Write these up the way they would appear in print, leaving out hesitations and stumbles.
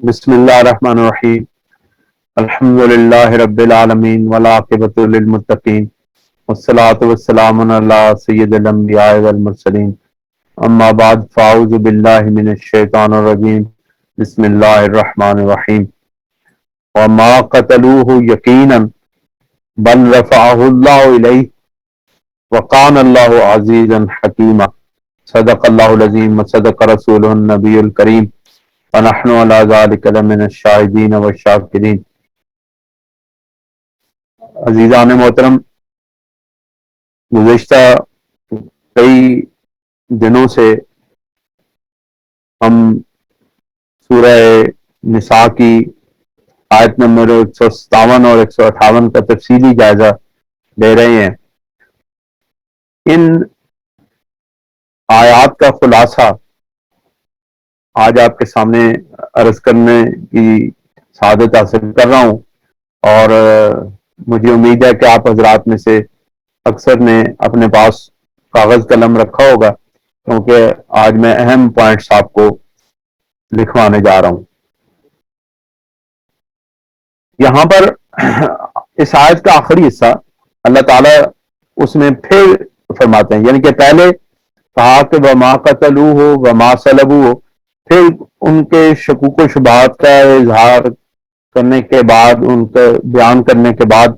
بسم اللہ الرحمن الرحیم الحمد للہ رب العالمین والعاقبۃ للمتقین والصلاة والسلام علی سید الانبیاء والمرسلین اما بعد فاعوذ باللہ من الشیطان الرجیم بسم اللہ الرحمن الرحیم وما قتلوه یقینا بل رفعہ اللہ الیہ وقان اللہ عزیزا حکیما صدق اللہ العظیم وصدق رسولہ النبی الکریم ونحن علی ذلک لمن الشاہدین والشاکرین۔ عزیزان محترم، گزشتہ کئی دنوں سے ہم سورہ نساء کی آیت نمبر 157 اور 158 کا تفصیلی جائزہ لے رہے ہیں۔ ان آیات کا خلاصہ آج آپ کے سامنے عرض کرنے کی سعادت حاصل کر رہا ہوں، اور مجھے امید ہے کہ آپ حضرات میں سے اکثر نے اپنے پاس کاغذ قلم رکھا ہوگا، کیونکہ آج میں اہم پوائنٹس آپ کو لکھوانے جا رہا ہوں۔ یہاں پر اس آیت کا آخری حصہ اللہ تعالیٰ اس میں پھر فرماتے ہیں، یعنی کہ پہلے کہا کہ وما قتلوہ وما صلبوہ، پھر ان کے شکوک و شبہات کا اظہار کرنے کے بعد، ان کا بیان کرنے کے بعد،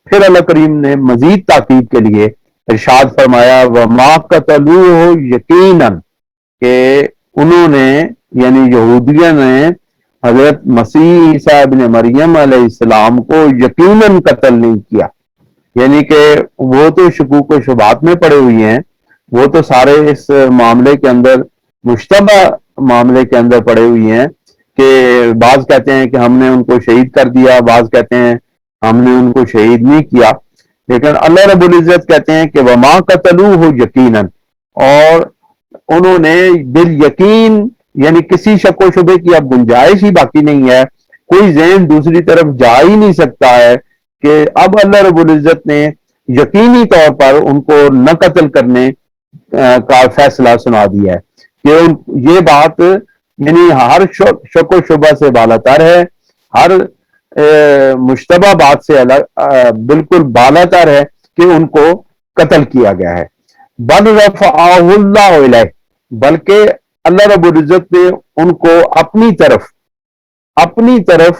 پھر اللہ کریم نے مزید تاکید کے لیے ارشاد فرمایا وما قتلوہ یقیناً، کہ انہوں نے یعنی یہودیوں نے حضرت مسیح عیسیٰ ابن مریم علیہ السلام کو یقیناً قتل نہیں کیا، یعنی کہ وہ تو شکوک و شبہات میں پڑے ہوئی ہیں، وہ تو سارے اس معاملے کے اندر مشتبہ معاملے کے اندر پڑے ہوئی ہیں، کہ بعض کہتے ہیں کہ ہم نے ان کو شہید کر دیا، بعض کہتے ہیں ہم نے ان کو شہید نہیں کیا، لیکن اللہ رب العزت کہتے ہیں کہ وما قتلوہ یقیناً، اور انہوں نے بالیقین، یعنی کسی شک و شبے کی اب گنجائش ہی باقی نہیں ہے، کوئی ذہن دوسری طرف جا ہی نہیں سکتا ہے کہ اب اللہ رب العزت نے یقینی طور پر ان کو نہ قتل کرنے کا فیصلہ سنا دیا ہے، کہ یہ بات یعنی ہر شک و شبہ سے بالاتر ہے، ہر مشتبہ بات سے بالکل بالاتر ہے کہ ان کو قتل کیا گیا ہے۔ بل رفعہ اللہ الیہ، بلکہ اللہ رب العزت نے ان کو اپنی طرف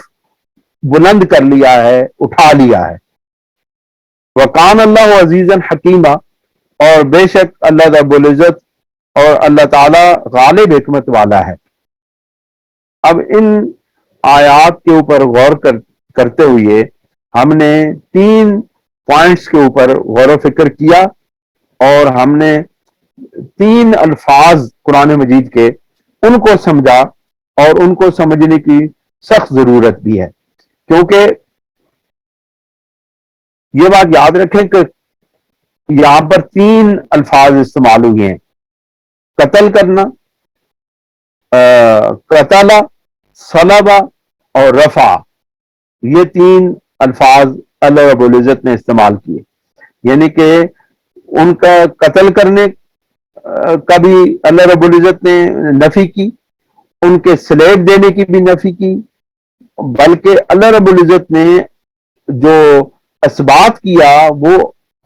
بلند کر لیا ہے، اٹھا لیا ہے۔ وقان اللہ عزیزا حکیما، اور بے شک اللہ رب العزت اور اللہ تعالی غالب حکمت والا ہے۔ اب ان آیات کے اوپر غور کرتے ہوئے ہم نے 3 پوائنٹس کے اوپر غور و فکر کیا، اور ہم نے 3 الفاظ قرآن مجید کے ان کو سمجھا، اور ان کو سمجھنے کی سخت ضرورت بھی ہے، کیونکہ یہ بات یاد رکھیں کہ یہاں پر 3 الفاظ استعمال ہوئے ہیں: قتل کرنا، قتل، صلب اور رفع۔ یہ 3 الفاظ اللہ رب العزت نے استعمال کیے، یعنی کہ ان کا قتل کرنے کا بھی اللہ رب العزت نے نفی کی، ان کے سلیب دینے کی بھی نفی کی، بلکہ اللہ رب العزت نے جو اثبات کیا وہ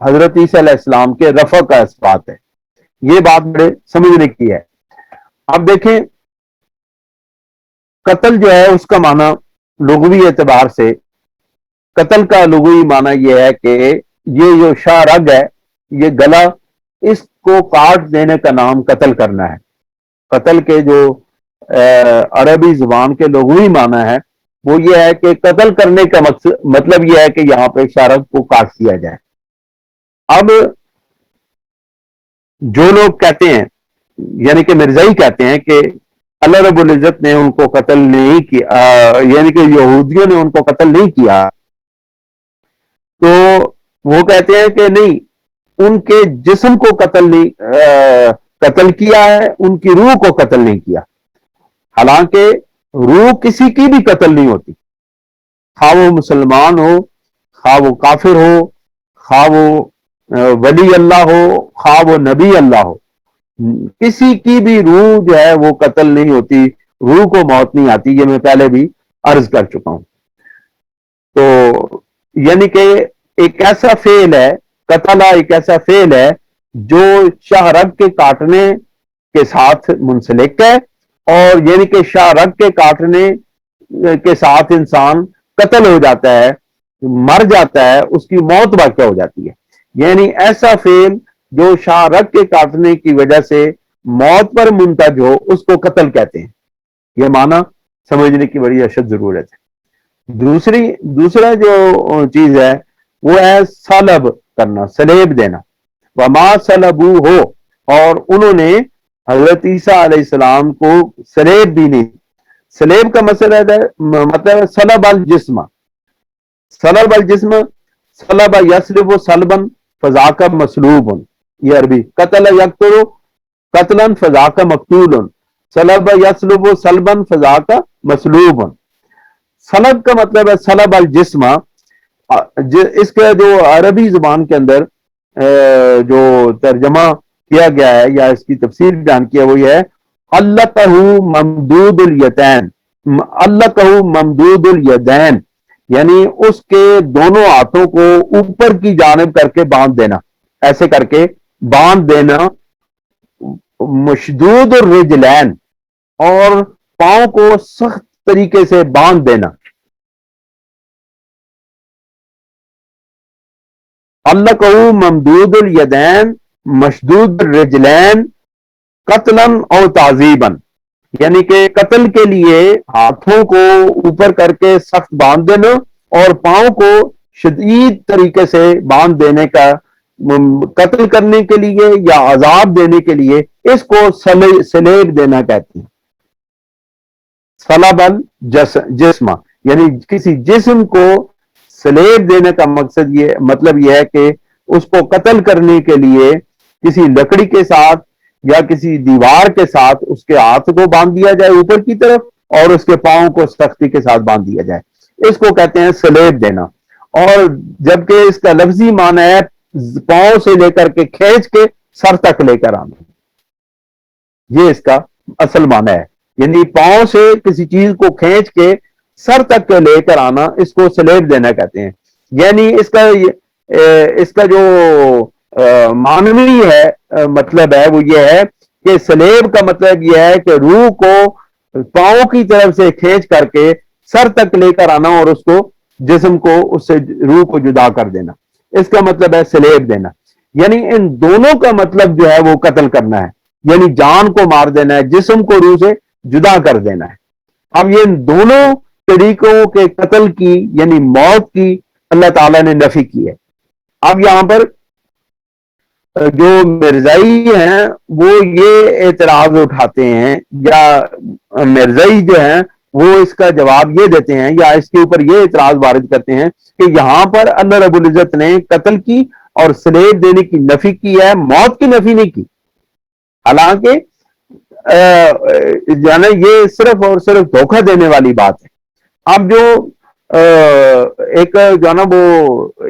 حضرت عیسیٰ علیہ السلام کے رفع کا اثبات ہے۔ یہ بات بڑے سمجھنے کی ہے۔ اب دیکھیں، قتل جو ہے اس کا معنی لغوی اعتبار سے، قتل کا لغوی معنی یہ ہے کہ یہ جو شاہ رگ ہے، یہ گلا، اس کو کاٹ دینے کا نام قتل کرنا ہے۔ قتل کے جو عربی زبان کے لغوی معنی ہے وہ یہ ہے کہ قتل کرنے کا مطلب یہ ہے کہ یہاں پہ شاہ رگ کو کاٹ دیا جائے۔ اب جو لوگ کہتے ہیں، یعنی کہ مرزائی کہتے ہیں کہ اللہ رب العزت نے ان کو قتل نہیں کیا، یعنی کہ یہودیوں نے ان کو قتل نہیں کیا، تو وہ کہتے ہیں کہ نہیں، ان کے جسم کو قتل کیا ہے، ان کی روح کو قتل نہیں کیا۔ حالانکہ روح کسی کی بھی قتل نہیں ہوتی، خواہ وہ مسلمان ہو، خواہ وہ کافر ہو، خواہ وہ ولی اللہ ہو، خواہ وہ نبی اللہ ہو، کسی کی بھی روح جو ہے وہ قتل نہیں ہوتی، روح کو موت نہیں آتی، یہ میں پہلے بھی عرض کر چکا ہوں۔ تو یعنی کہ ایک ایسا فعل ہے، قتلہ ایک ایسا فعل ہے جو شاہ رگ کے کاٹنے کے ساتھ منسلک ہے، اور یعنی کہ شاہ رگ کے کاٹنے کے ساتھ انسان قتل ہو جاتا ہے، مر جاتا ہے، اس کی موت واقع ہو جاتی ہے۔ یعنی ایسا فعل جو شاہ رگ کے کاٹنے کی وجہ سے موت پر منتج ہو، اس کو قتل کہتے ہیں۔ یہ معنی سمجھنے کی بڑی اشد ضرورت ہے۔ دوسرا جو چیز ہے وہ ہے سلب کرنا، سلیب دینا۔ وما سلبو ہو، اور انہوں نے حضرت عیسیٰ علیہ السلام کو سلیب بھی نہیں۔ سلیب کا مطلب ہے سلب الجسم، سلب الجسم، سلب یسلب سلبن فذاک مسلوب، یہ عربی، قتل یقتل قتلا فذاک مقتول، سلب یسلب سلبن فذاک مسلوب۔ سلب کا مطلب ہے سلب الجسم۔ اس کا جو عربی زبان کے اندر جو ترجمہ کیا گیا ہے یا اس کی تفسیر بیان کیا وہ یہ ہے علقہ ممدود الیدین، علقہ ممدود الیدین، یعنی اس کے دونوں ہاتھوں کو اوپر کی جانب کر کے باندھ دینا، ایسے کر کے باندھ دینا، مشدود الرجلین، اور پاؤں کو سخت طریقے سے باندھ دینا۔ علقہ ممدود الیدین مشدود الرجلین قتلا او تعذیبا، یعنی کہ قتل کے لیے ہاتھوں کو اوپر کر کے سخت باندھ دینا اور پاؤں کو شدید طریقے سے باندھ دینے کا، قتل کرنے کے لیے یا عذاب دینے کے لیے، اس کو سلیب دینا کہتے ہیں۔ سلب الجسم، یعنی کسی جسم کو سلیب دینے کا مقصد یہ مطلب یہ ہے کہ اس کو قتل کرنے کے لیے کسی لکڑی کے ساتھ یا کسی دیوار کے ساتھ اس کے ہاتھ کو باندھ دیا جائے اوپر کی طرف، اور اس کے پاؤں کو سختی کے ساتھ باندھ دیا جائے، اس کو کہتے ہیں سلیب دینا۔ اور جبکہ اس کا لفظی معنی ہے پاؤں سے لے کر کے کھینچ کے سر تک لے کر آنا، یہ اس کا اصل معنی ہے، یعنی پاؤں سے کسی چیز کو کھینچ کے سر تک کے لے کر آنا، اس کو سلیب دینا کہتے ہیں۔ یعنی اس کا جو معنوی ہے مطلب ہے وہ یہ ہے کہ سلیب کا مطلب یہ ہے کہ روح کو پاؤں کی طرف سے کھینچ کر کے سر تک لے کر آنا اور اس کو جسم کو اس سے روح کو جدا کر دینا، اس کا مطلب ہے سلیب دینا۔ یعنی ان دونوں کا مطلب جو ہے وہ قتل کرنا ہے، یعنی جان کو مار دینا ہے، جسم کو روح سے جدا کر دینا ہے۔ اب یہ ان دونوں طریقوں کے قتل کی یعنی موت کی اللہ تعالیٰ نے نفی کی ہے۔ اب یہاں پر جو مرزائی ہیں وہ یہ اعتراض اٹھاتے ہیں، یا مرزائی جو ہیں وہ اس کا جواب یہ دیتے ہیں یا اس کے اوپر یہ اعتراض وارد کرتے ہیں کہ یہاں پر اللہ رب العزت نے قتل کی اور سلیب دینے کی نفی کی ہے، موت کی نفی نہیں کی۔ حالانکہ یعنی یہ صرف اور صرف دھوکہ دینے والی بات ہے۔ اب جو ایک جو ہے نا وہ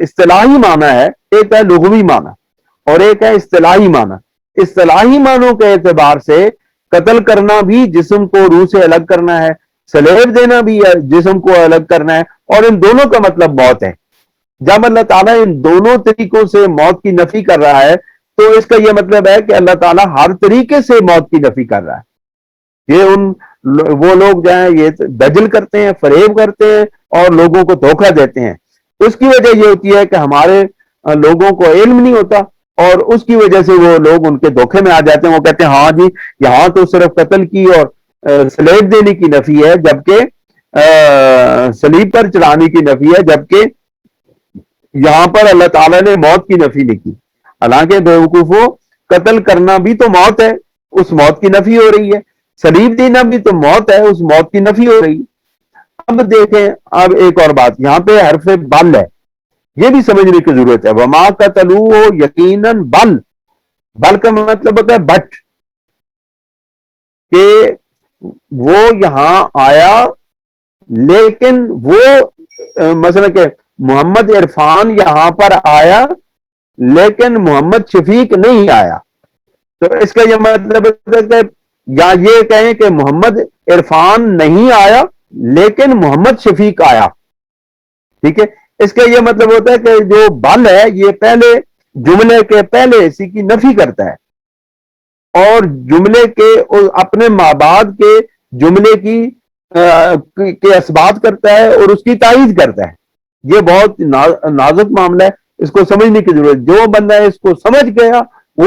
اصطلاحی معنی ہے، ایک ہے لغوی معنی اور ایک ہے اصطلاحی معنی۔ اصطلاحی معنوں کے اعتبار سے قتل کرنا بھی جسم کو روح سے الگ کرنا ہے، سلیب دینا بھی جسم کو الگ کرنا ہے، اور ان دونوں کا مطلب موت ہے۔ جب اللہ تعالیٰ ان دونوں طریقوں سے موت کی نفی کر رہا ہے تو اس کا یہ مطلب ہے کہ اللہ تعالیٰ ہر طریقے سے موت کی نفی کر رہا ہے۔ یہ وہ لوگ جو ہیں یہ دجل کرتے ہیں، فریب کرتے ہیں اور لوگوں کو دھوکہ دیتے ہیں، اس کی وجہ یہ ہوتی ہے کہ ہمارے لوگوں کو علم نہیں ہوتا، اور اس کی وجہ سے وہ لوگ ان کے دھوکے میں آ جاتے ہیں۔ وہ کہتے ہیں ہاں جی یہاں تو صرف قتل کی اور سلیب دینے کی نفی ہے، جبکہ سلیب پر چڑھانے کی نفی ہے، جبکہ یہاں پر اللہ تعالیٰ نے موت کی نفی نہیں کی۔ حالانکہ بیوقوفوں، قتل کرنا بھی تو موت ہے، اس موت کی نفی ہو رہی ہے، سلیب دینا بھی تو موت ہے، اس موت کی نفی ہو رہی ہے۔ اب دیکھیں، اب ایک اور بات یہاں پہ حرف بل ہے، یہ بھی سمجھنے کی ضرورت ہے۔ وما قتلوہ یقیناً بل، بل کا مطلب ہوتا ہے بٹ، کہ وہ یہاں آیا لیکن وہ مثلا کہ محمد عرفان یہاں پر آیا لیکن محمد شفیق نہیں آیا، تو اس کا یہ مطلب ہے کہ یا یہ کہیں کہ محمد عرفان نہیں آیا لیکن محمد شفیق آیا. ٹھیک ہے, اس کا یہ مطلب ہوتا ہے کہ جو بل ہے یہ پہلے جملے کے پہلے اسی کی نفی کرتا ہے اور جملے کے اپنے مابعد کے جملے کی کے اثبات کرتا ہے اور اس کی تائید کرتا ہے. یہ بہت نازک معاملہ ہے, اس کو سمجھنے کی ضرورت. جو بندہ اس کو سمجھ گیا وہ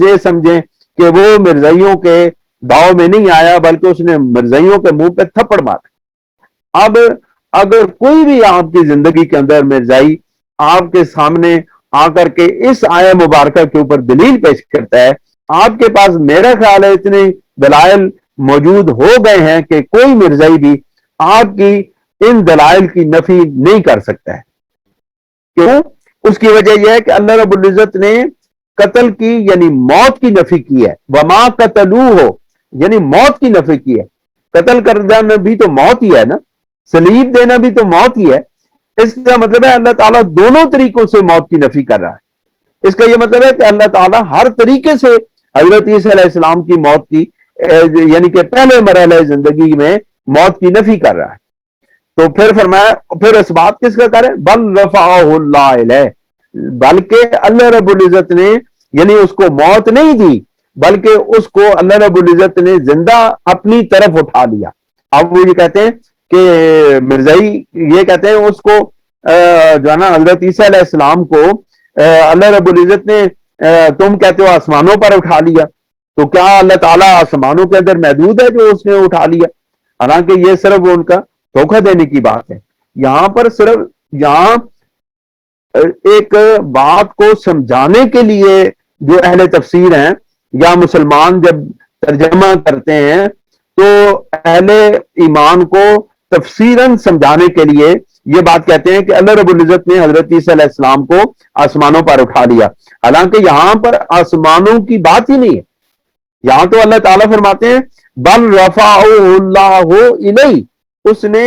یہ سمجھیں کہ وہ مرزائیوں کے داؤ میں نہیں آیا بلکہ اس نے مرزائیوں کے منہ پہ تھپڑ مارا. اب اگر کوئی بھی آپ کی زندگی کے اندر مرزائی آپ کے سامنے آ کر کے اس آیہ مبارکہ کے اوپر دلیل پیش کرتا ہے, آپ کے پاس میرا خیال ہے اتنے دلائل موجود ہو گئے ہیں کہ کوئی مرزائی بھی آپ کی ان دلائل کی نفی نہیں کر سکتا ہے. کیوں؟ اس کی وجہ یہ ہے کہ اللہ رب العزت نے قتل کی یعنی موت کی نفی کی ہے. وما قتلوہ یعنی موت کی نفی کی ہے. قتل کرنا بھی تو موت ہی ہے نا, سلیب دینا بھی تو موت ہی ہے. اس کا مطلب ہے اللہ تعالیٰ دونوں طریقوں سے موت کی نفی کر رہا ہے. اس کا یہ مطلب ہے کہ اللہ تعالیٰ ہر طریقے سے حضرت عیسیٰ علیہ السلام کی موت کی یعنی کہ پہلے مرحلہ زندگی میں موت کی نفی کر رہا ہے. تو پھر فرمایا, پھر اس بات کس کا کرے, بل رفعہ اللہ علیہ, بلکہ اللہ رب العزت نے یعنی اس کو موت نہیں دی بلکہ اس کو اللہ رب العزت نے زندہ اپنی طرف اٹھا لیا. اب وہ یہ کہتے ہیں کہ مرزائی یہ کہتے ہیں اس کو جو ہے نا حضرت عیسیٰ علیہ السلام کو اللہ رب العزت نے تم کہتے ہو آسمانوں پر اٹھا لیا, تو کیا اللہ تعالیٰ آسمانوں کے اندر محدود ہے جو اس نے اٹھا لیا؟ حالانکہ یہ صرف ان کا دھوکہ دینے کی بات ہے. یہاں پر صرف یہاں ایک بات کو سمجھانے کے لیے جو اہل تفسیر ہیں یا مسلمان جب ترجمہ کرتے ہیں تو اہل ایمان کو تفسیراً سمجھانے کے لیے یہ بات کہتے ہیں کہ اللہ رب العزت نے حضرت عیسیٰ علیہ السلام کو آسمانوں پر اٹھا لیا. حالانکہ یہاں پر آسمانوں کی بات ہی نہیں ہے. یہاں تو اللہ تعالیٰ فرماتے ہیں بل رفعہ اللہ الیہ, اس نے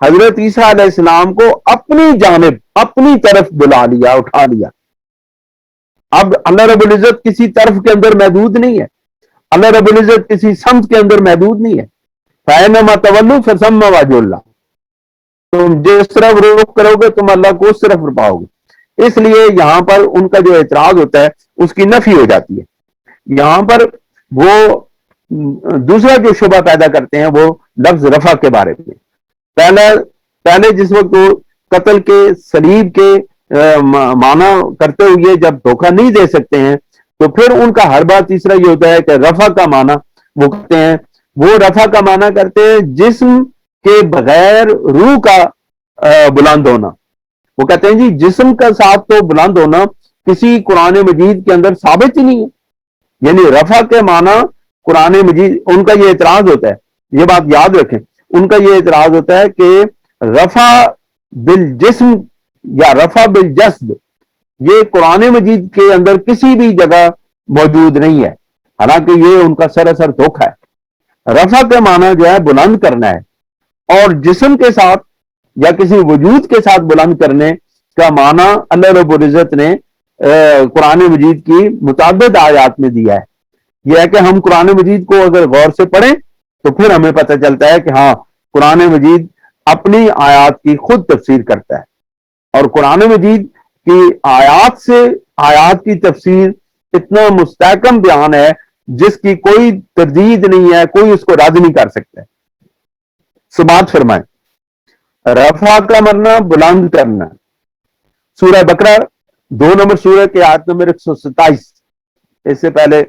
حضرت عیسیٰ علیہ السلام کو اپنی جانب اپنی طرف بلا لیا, اٹھا لیا. اب اللہ رب العزت کسی طرف کے اندر محدود نہیں ہے, اللہ رب العزت کسی سمت کے اندر محدود نہیں ہے. فَأَيْنَمَا تَوَلُّوا فَثَمَّ وَجْهُ اللَّهِ, تم جس طرف رخ کرو گے تم اللہ کو اس طرف پاؤ گے. اس لیے یہاں پر ان کا جو اعتراض ہوتا ہے اس کی نفی ہو جاتی ہے. یہاں پر وہ دوسرا جو شبہ پیدا کرتے ہیں وہ لفظ رفع کے بارے میں. پہلے جس وقت وہ قتل کے صلیب کے معنی کرتے ہوئے جب دھوکہ نہیں دے سکتے ہیں تو پھر ان کا ہر بار تیسرا یہ ہوتا ہے کہ رفع کا معنی وہ کرتے ہیں, وہ رفع کا معنی کرتے ہیں جسم کے بغیر روح کا بلند ہونا. وہ کہتے ہیں جی جسم کا ساتھ تو بلند ہونا کسی قرآن مجید کے اندر ثابت ہی نہیں ہے. یعنی رفع کے معنی قرآن مجید, ان کا یہ اعتراض ہوتا ہے, یہ بات یاد رکھیں, ان کا یہ اعتراض ہوتا ہے کہ رفع بالجسم یا رفع بالجسد یہ قرآن مجید کے اندر کسی بھی جگہ موجود نہیں ہے. حالانکہ یہ ان کا سراسر دھوکہ ہے. رفع کا معنی جو ہے بلند کرنا ہے, اور جسم کے ساتھ یا کسی وجود کے ساتھ بلند کرنے کا معنی اللہ رب العزت نے قرآن مجید کی متعدد آیات میں دیا ہے. یہ ہے کہ ہم قرآن مجید کو اگر غور سے پڑھیں تو پھر ہمیں پتہ چلتا ہے کہ ہاں قرآن مجید اپنی آیات کی خود تفسیر کرتا ہے, اور قرآن مجید کی آیات سے آیات کی تفسیر اتنا مستحکم بیان ہے جس کی کوئی تردید نہیں ہے, کوئی اس کو رد نہیں کر سکتا ہے. سماعت فرمائیں. رفع کا مرنا بلند کرنا, سورہ بقرہ 2 نمبر سورہ کے آیت نمبر 127, اس سے پہلے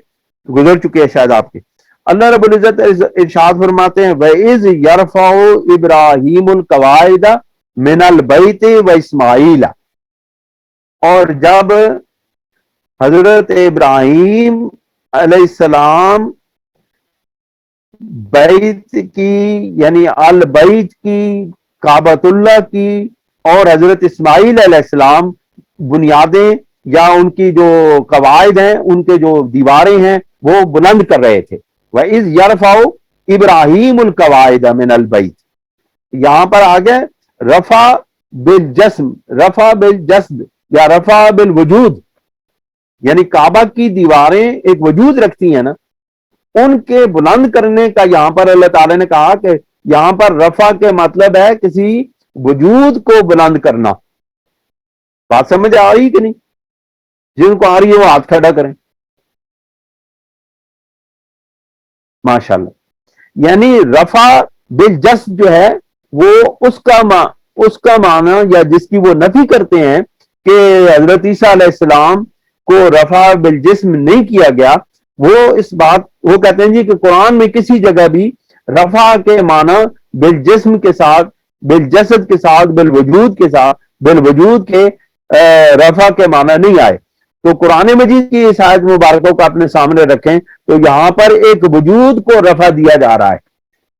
گزر چکے ہیں شاید آپ کے. اللہ رب العزت ارشاد فرماتے ہیں وَإِذْ يَرْفَعُ إِبْرَاهِيمُ الْقَوَاعِدَ مِنَ الْبَيْتِ وَإِسْمَاعِيلَ, اور جب حضرت ابراہیم علیہ السلام بیت کی یعنی البیت کی, کعبۃ اللہ کی, اور حضرت اسماعیل علیہ السلام بنیادیں یا ان کی جو قواعد ہیں ان کے جو دیواریں ہیں وہ بلند کر رہے تھے. وَإِذْ يَرْفَعُ إِبْرَاهِيمُ الْقَوَاعِدَ مِنَ الْبَيْتِ, یہاں پر آگے رفع بالجسم, رفع بالجسد یا رفع بالوجود, یعنی کعبہ کی دیواریں ایک وجود رکھتی ہیں نا, ان کے بلند کرنے کا یہاں پر اللہ تعالیٰ نے کہا کہ یہاں پر رفع کے مطلب ہے کسی وجود کو بلند کرنا. بات سمجھ آ رہی کہ نہیں؟ جن کو آ رہی ہے وہ ہاتھ کھڑا کریں. ماشاءاللہ. یعنی رفع بالجسم جو ہے وہ اس کا معنی یا جس کی وہ نفی کرتے ہیں کہ حضرت عیسیٰ علیہ السلام کو رفع بالجسم نہیں کیا گیا، وہ کہتے ہیں جی کہ قرآن میں کسی جگہ بھی رفع کے معنی بالجسم کے ساتھ، بالجسد کے ساتھ، بالوجود کے رفع کے معنی نہیں آئے. تو قرآن مجید کی اس آیت مبارکوں کو اپنے سامنے رکھیں تو یہاں پر ایک وجود کو رفع دیا جا رہا ہے،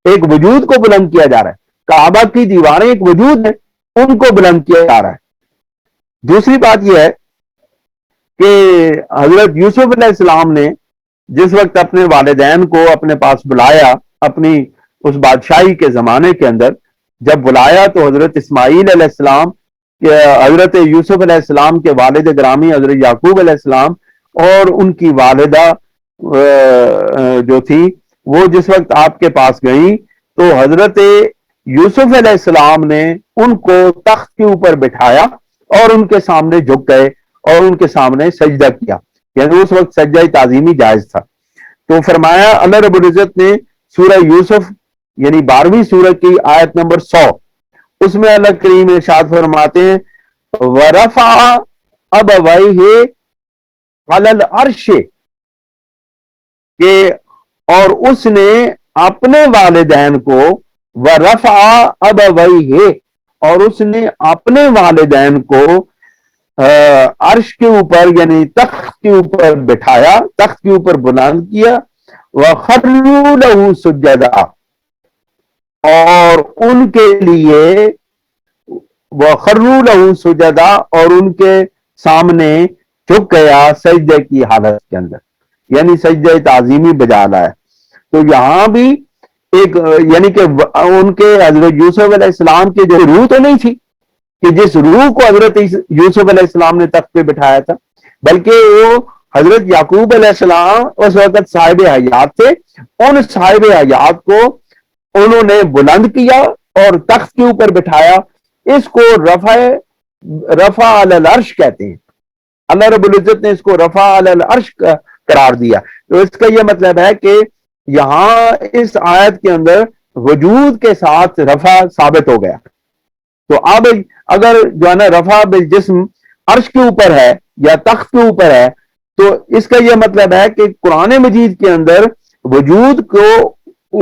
ایک وجود کو بلند کیا جا رہا ہے. کعبہ کی دیواریں ایک وجود ہیں، ان کو بلند کیا جا رہا ہے. دوسری بات یہ ہے کہ حضرت یوسف علیہ السلام نے جس وقت اپنے والدین کو اپنے پاس بلایا، اپنی اس بادشاہی کے زمانے کے اندر جب بلایا تو حضرت اسماعیل علیہ السلام، حضرت یوسف علیہ السلام کے والد گرامی حضرت یعقوب علیہ السلام اور ان کی والدہ جو تھی وہ جس وقت آپ کے پاس گئیں تو حضرت یوسف علیہ السلام نے ان کو تخت کے اوپر بٹھایا اور ان کے سامنے جھک گئے اور ان کے سامنے سجدہ کیا. یعنی اس وقت سجدہ تعظیمی جائز تھا. تو فرمایا اللہ رب العزت نے سورہ یوسف یعنی 12ویں سورہ کی آیت نمبر 100 اس میں اللہ کریم ارشاد فرماتے ہیں وَرَفَعَ أَبَوَيْهِ عَلَى الْعَرْشِ کہ اور اس نے اپنے والدین کو وَرَفَعَ أَبَوَيْهِ اور اس نے اپنے والدین کو عرش کے اوپر یعنی تخت کے اوپر بٹھایا، تخت کے اوپر بلند کیا. وَخَرُّوا لَهُ سُجَّدًا اور ان کے لیے وَخَرُّوا لَهُ سُجَدًا اور ان کے سامنے جھک گیا سجدے کی حالت کے اندر، یعنی سجدہ تعظیمی بجا لایا. تو یہاں بھی ایک یعنی کہ ان کے حضرت یوسف علیہ السلام کی جو روح تو نہیں تھی کہ جس روح کو حضرت یوسف علیہ السلام نے تخت پہ بٹھایا تھا، بلکہ وہ حضرت یعقوب علیہ السلام اس وقت صاحب حیات تھے. ان صاحب حیات کو انہوں نے بلند کیا اور تخت کے اوپر بٹھایا. اس کو رفع علی العرش کہتے ہیں. اللہ رب العزت نے اس کو رفع علی العرش قرار دیا. تو اس کا یہ مطلب ہے کہ یہاں اس آیت کے اندر وجود کے ساتھ رفع ثابت ہو گیا. تو اب اگر جو ہے نا رفع بالجسم عرش کے اوپر ہے یا تخت کے اوپر ہے تو اس کا یہ مطلب ہے کہ قرآن مجید کے اندر وجود کو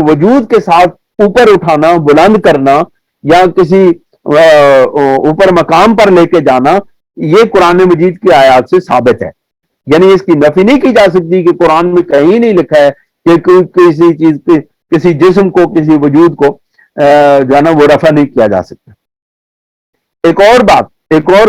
وجود کے ساتھ اوپر اٹھانا، بلند کرنا یا کسی اوپر مقام پر لے کے جانا، یہ قرآن مجید کی آیات سے ثابت ہے. یعنی اس کی نفی نہیں کی جا سکتی کہ قرآن میں کہیں نہیں لکھا ہے کہ کسی چیز پہ کسی جسم کو کسی وجود کو جو ہے نا وہ رفع نہیں کیا جا سکتا. ایک اور بات، ایک اور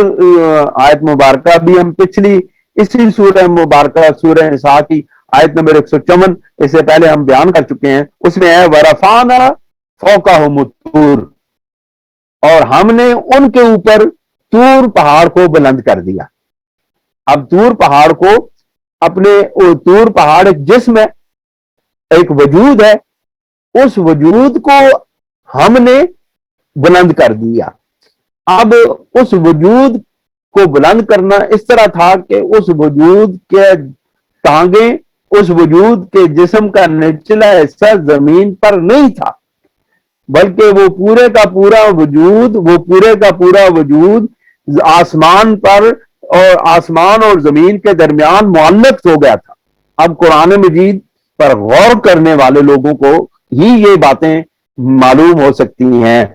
آیت مبارکہ بھی ہم پچھلی اسی سورہ مبارکہ سورہ نساء کی آیت نمبر 154 اس سے پہلے ہم بیان کر چکے ہیں. اس میں ہے وَرَفَعْنَا فَوْقَهُمُ الطُّورَ اور ہم نے ان کے اوپر طور پہاڑ کو بلند کر دیا. اب طور پہاڑ کو اپنے طور پہاڑ ایک جسم ہے، ایک وجود ہے، اس وجود کو ہم نے بلند کر دیا. اب اس وجود کو بلند کرنا اس طرح تھا کہ اس وجود کے ٹانگیں، اس وجود کے جسم کا نچلا حصہ زمین پر نہیں تھا، بلکہ وہ پورے کا پورا وجود آسمان پر اور آسمان اور زمین کے درمیان معلق ہو گیا تھا. اب قرآن مجید پر غور کرنے والے لوگوں کو ہی یہ باتیں معلوم ہو سکتی ہیں.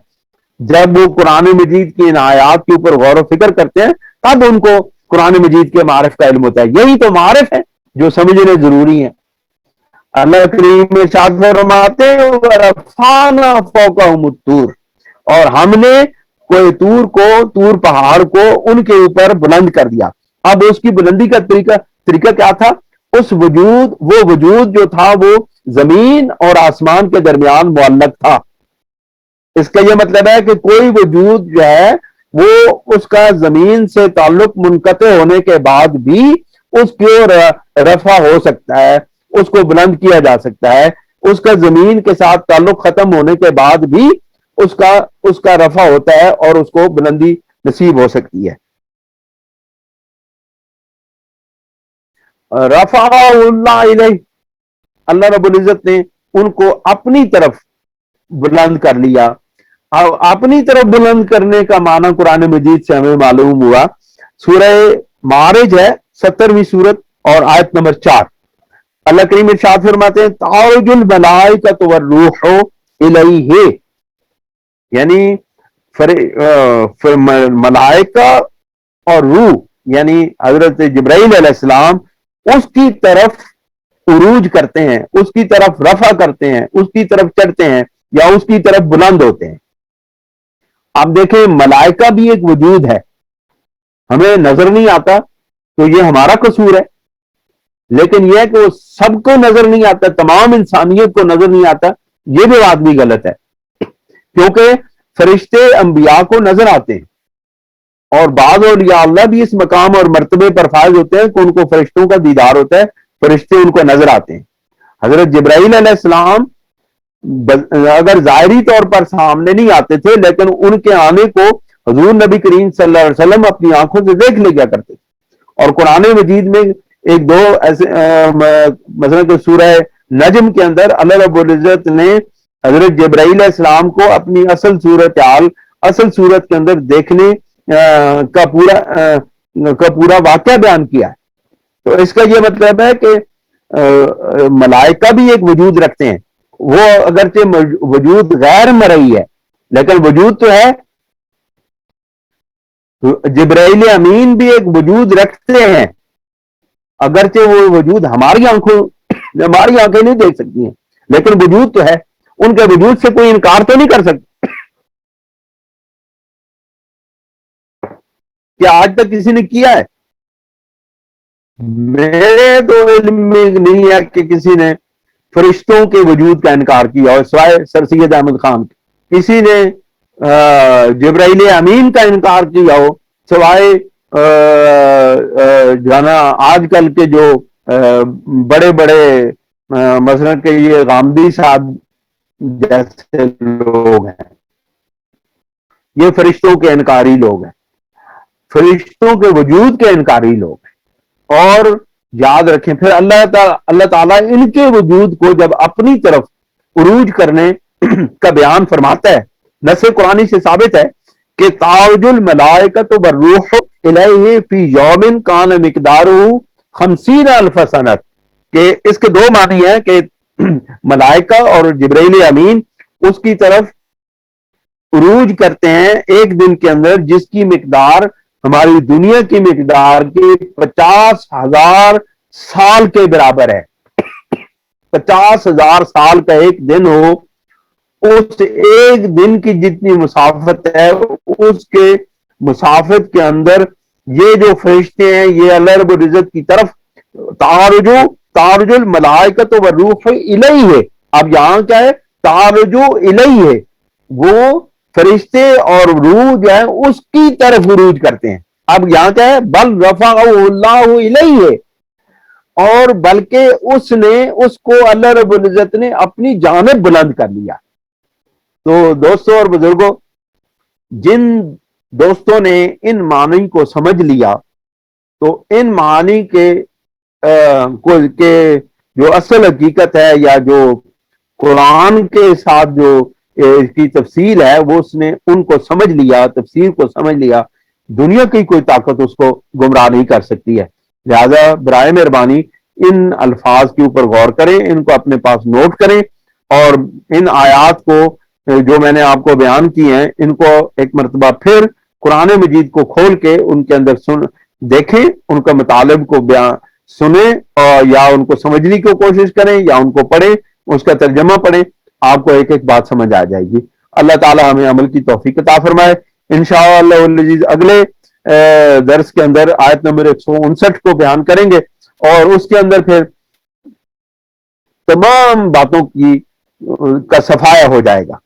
جب وہ قرآن مجید کی ان آیات کے اوپر غور و فکر کرتے ہیں تب ان کو قرآن مجید کے معرف کا علم ہوتا ہے. یہی تو معرف ہے جو سمجھنے ضروری ہیں. اللہ کریم ارشاد فرماتے ہیں وَرَفَعْنَا فَوْقَهُمُ الطُّورَ اور ہم نے کوئی طور پہاڑ کو ان کے اوپر بلند کر دیا. اب اس کی بلندی کا طریقہ کیا تھا؟ وہ وجود جو تھا وہ زمین اور آسمان کے درمیان معلق تھا. اس کا یہ مطلب ہے کہ کوئی وجود جو ہے وہ اس کا زمین سے تعلق منقطع ہونے کے بعد بھی اس کی رفع ہو سکتا ہے، اس کو بلند کیا جا سکتا ہے، اس کا زمین کے ساتھ تعلق ختم ہونے کے بعد بھی اس کا رفع ہوتا ہے اور اس کو بلندی نصیب ہو سکتی ہے۔ رفع اللہ علیہ، اللہ رب العزت نے ان کو اپنی طرف بلند کر لیا۔ اپنی طرف بلند کرنے کا معنی قرآن مجید سے ہمیں معلوم ہوا، سورہ معارج ہے 70ویں سورت اور آیت نمبر 4، اللہ کریم ارشاد فرماتے ہیں تعرج الملائکۃ والروح الیہ، یعنی ملائکہ اور روح یعنی حضرت جبرائیل علیہ السلام اس کی طرف عروج کرتے ہیں، اس کی طرف رفع کرتے ہیں، اس کی طرف چڑھتے ہیں یا اس کی طرف بلند ہوتے ہیں۔ آپ دیکھیں ملائکہ بھی ایک وجود ہے، ہمیں نظر نہیں آتا تو یہ ہمارا قصور ہے، لیکن یہ کہ وہ سب کو نظر نہیں آتا، تمام انسانیت کو نظر نہیں آتا، یہ بھی بات بھی غلط ہے، کیونکہ فرشتے انبیاء کو نظر آتے ہیں، اور بعض اولیاء اللہ بھی اس مقام اور مرتبے پر فائز ہوتے ہیں کہ ان کو فرشتوں کا دیدار ہوتا ہے، فرشتے ان کو نظر آتے ہیں۔ حضرت جبرائیل علیہ السلام اگر ظاہری طور پر سامنے نہیں آتے تھے، لیکن ان کے آنے کو حضور نبی کریم صلی اللہ علیہ وسلم اپنی آنکھوں سے دیکھ لیا کرتے تھے، اور قرآن مجید میں ایک دو ایسے مثلا کہ سورہ نجم کے اندر اللہ رب العزت نے حضرت جبرائیل علیہ السلام کو اپنی اصل صورتحال اصل صورت کے اندر دیکھنے کا پورا واقعہ بیان کیا ہے۔ تو اس کا یہ مطلب ہے کہ ملائکہ بھی ایک وجود رکھتے ہیں، وہ اگرچہ وجود غیر مرئی ہے لیکن وجود تو ہے۔ جبرائیل امین بھی ایک وجود رکھتے ہیں، اگرچہ وہ وجود ہماری آنکھیں نہیں دیکھ سکتی ہیں، لیکن وجود تو ہے، ان کے وجود سے کوئی انکار تو نہیں کر سکتا۔ کیا آج تک کسی نے کیا ہے؟ میرے تو علم میں نہیں ہے کہ کسی نے فرشتوں کے وجود کا انکار کیا ہو سوائے سر سید احمد خان کے، کسی نے جبرائیل امین کا انکار کیا ہو سوائے جانا آج کل کے جو بڑے بڑے مثلا کہ یہ غامدی صاحب جیسے لوگ ہیں، یہ فرشتوں کے انکاری لوگ ہیں، فرشتوں کے وجود کے انکاری لوگ ہیں۔ اور یاد رکھیں پھر اللہ تعالیٰ ان کے وجود کو جب اپنی طرف عروج کرنے کا بیان فرماتا ہے، نص قرآنی سے ثابت ہے کہ تعرج الملائکۃ والروح الیہ فی یوم کان مقدارہ 50,000 سنۃ، کہ اس کے دو معنی ہیں کہ ملائکہ اور جبرائیل امین اس کی طرف عروج کرتے ہیں ایک دن کے اندر جس کی مقدار ہماری دنیا کی مقدار کے 50,000 سال کے برابر ہے۔ 50,000 سال کا ایک دن ہو، اس ایک دن کی جتنی مسافت ہے اس کے مسافت کے اندر یہ جو فرشتے ہیں یہ اللہ رب العزت کی طرف تعرج الملائکۃ والروح الیہ، اب یہاں کیا ہے؟ تعرج الیہ، وہ فرشتے اور روح جو ہے اس کی طرف عروج کرتے ہیں۔ اب یہاں کیا ہے؟ بل رفعہ اللہ الیہ، اور بلکہ اس کو اللہ رب العزت نے اپنی جانب بلند کر لیا۔ تو دوستوں اور بزرگوں، جن دوستوں نے ان معنی کو سمجھ لیا تو ان معنی کے جو اصل حقیقت ہے یا جو قرآن کے ساتھ جو اس کی تفصیل ہے وہ اس نے ان کو سمجھ لیا، تفسیر کو سمجھ لیا، دنیا کی کوئی طاقت اس کو گمراہ نہیں کر سکتی ہے۔ لہذا برائے مہربانی ان الفاظ کے اوپر غور کریں، ان کو اپنے پاس نوٹ کریں، اور ان آیات کو جو میں نے آپ کو بیان کی ہیں ان کو ایک مرتبہ پھر قرآن مجید کو کھول کے ان کے اندر دیکھیں، ان کا مطالب کو سنیں، اور یا ان کو سمجھنے کی کوشش کریں یا ان کو پڑھیں، اس کا ترجمہ پڑھیں، آپ کو ایک ایک بات سمجھ آ جائے گی۔ اللہ تعالی ہمیں عمل کی توفیق عطا فرمائے۔ انشاءاللہ العزیز اگلے درس کے اندر آیت نمبر 159 کو بیان کریں گے، اور اس کے اندر پھر تمام باتوں کا صفایا ہو جائے گا۔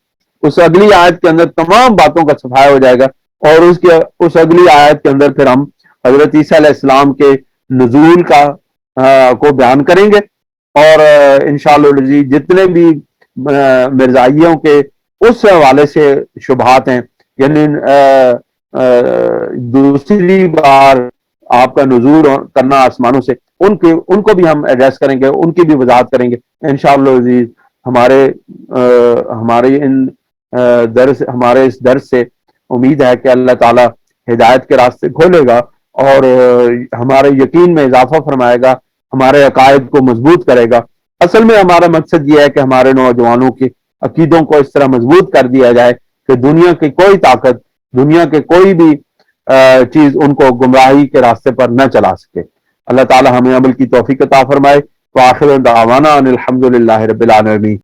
اس اگلی آیت کے اندر تمام باتوں کا صفایا ہو جائے گا، اور اس اگلی آیت کے اندر پھر ہم حضرت عیسیٰ علیہ السلام کے نزول کو بیان کریں گے، اور انشاءاللہ العزیز جتنے بھی مرزائیوں کے اس حوالے سے شبہات ہیں، یعنی دوسری بار آپ کا نزول کرنا آسمانوں سے، ان کو بھی ہم ایڈریس کریں گے، ان کی بھی وضاحت کریں گے انشاءاللہ العزیز۔ ہمارے اس درس سے امید ہے کہ اللہ تعالی ہدایت کے راستے کھولے گا اور ہمارے یقین میں اضافہ فرمائے گا، ہمارے عقائد کو مضبوط کرے گا۔ اصل میں ہمارا مقصد یہ ہے کہ ہمارے نوجوانوں کے عقیدوں کو اس طرح مضبوط کر دیا جائے کہ دنیا کی کوئی طاقت، دنیا کے کوئی بھی چیز ان کو گمراہی کے راستے پر نہ چلا سکے۔ اللہ تعالی ہمیں عمل کی توفیق عطا فرمائے۔ وآخر دعوانا ان الحمد للہ رب العالمین۔